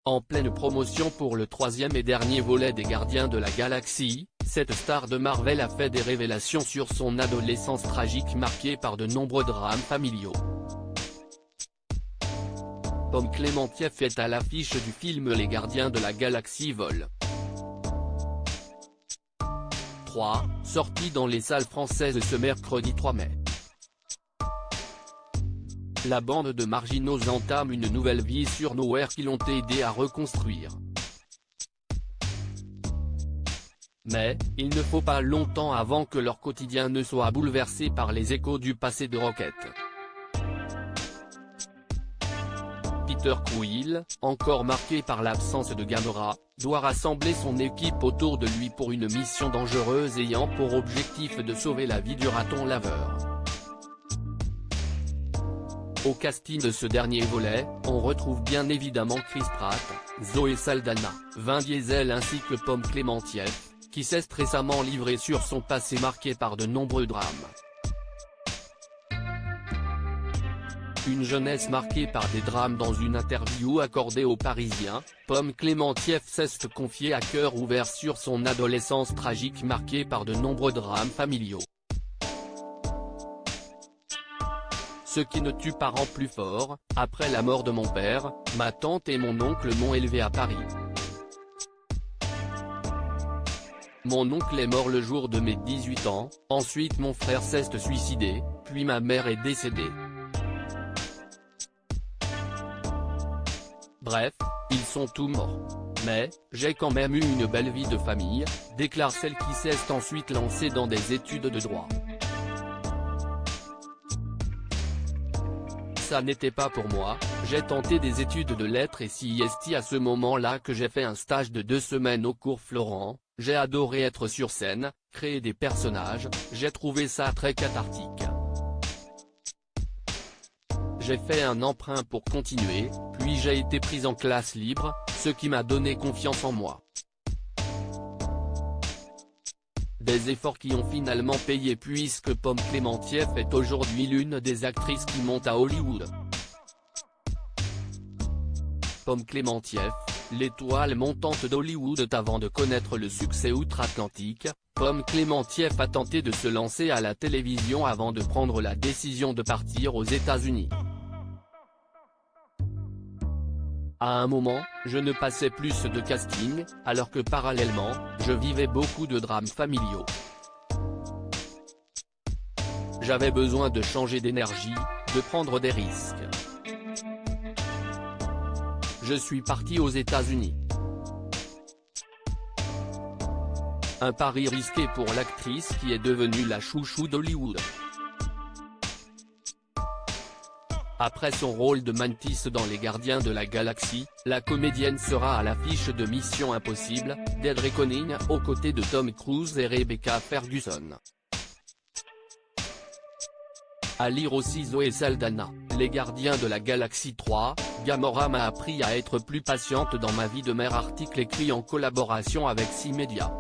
En pleine promotion pour le troisième et dernier volet des Gardiens de la Galaxie, cette star de Marvel a fait des révélations sur son adolescence tragique marquée par de nombreux drames familiaux. Pom Klementieff est à l'affiche du film Les Gardiens de la Galaxie Vol. 3, sorti dans les salles françaises ce mercredi 3 mai. La bande de marginaux entame une nouvelle vie sur Nowhere qui l'ont aidé à reconstruire. Mais, il ne faut pas longtemps avant que leur quotidien ne soit bouleversé par les échos du passé de Rocket. Peter Quill, encore marqué par l'absence de Gamora, doit rassembler son équipe autour de lui pour une mission dangereuse ayant pour objectif de sauver la vie du raton laveur. Au casting de ce dernier volet, on retrouve bien évidemment Chris Pratt, Zoé Saldana, Vin Diesel ainsi que Pom Klementieff, qui s'est récemment livré sur son passé marqué par de nombreux drames. Une jeunesse marquée par des drames. Dans une interview accordée aux Parisiens, Pom Klementieff s'est confiée à cœur ouvert sur son adolescence tragique marquée par de nombreux drames familiaux. Ce qui ne tue pas rend plus fort. Après la mort de mon père, ma tante et mon oncle m'ont élevé à Paris. Mon oncle est mort le jour de mes 18 ans, ensuite mon frère s'est suicidé, puis ma mère est décédée. Bref, ils sont tous morts. Mais, j'ai quand même eu une belle vie de famille, déclare celle qui s'est ensuite lancée dans des études de droit. Ça n'était pas pour moi, j'ai tenté des études de lettres et c'est à ce moment-là que j'ai fait un stage de 2 semaines au cours Florent, j'ai adoré être sur scène, créer des personnages, j'ai trouvé ça très cathartique. J'ai fait un emprunt pour continuer, puis j'ai été prise en classe libre, ce qui m'a donné confiance en moi. Des efforts qui ont finalement payé puisque Pom Klementieff est aujourd'hui l'une des actrices qui montent à Hollywood. Pom Klementieff, l'étoile montante d'Hollywood. Avant de connaître le succès outre-Atlantique, Pom Klementieff a tenté de se lancer à la télévision avant de prendre la décision de partir aux États-Unis. À un moment, je ne passais plus de casting, alors que parallèlement, je vivais beaucoup de drames familiaux. J'avais besoin de changer d'énergie, de prendre des risques. Je suis parti aux États-Unis. Un pari risqué pour l'actrice qui est devenue la chouchou d'Hollywood. Après son rôle de Mantis dans Les Gardiens de la Galaxie, la comédienne sera à l'affiche de Mission Impossible, Dead Reckoning, aux côtés de Tom Cruise et Rebecca Ferguson. À lire aussi Zoé Saldana, Les Gardiens de la Galaxie 3, Gamora m'a appris à être plus patiente dans ma vie de mère. Article écrit en collaboration avec 6 médias.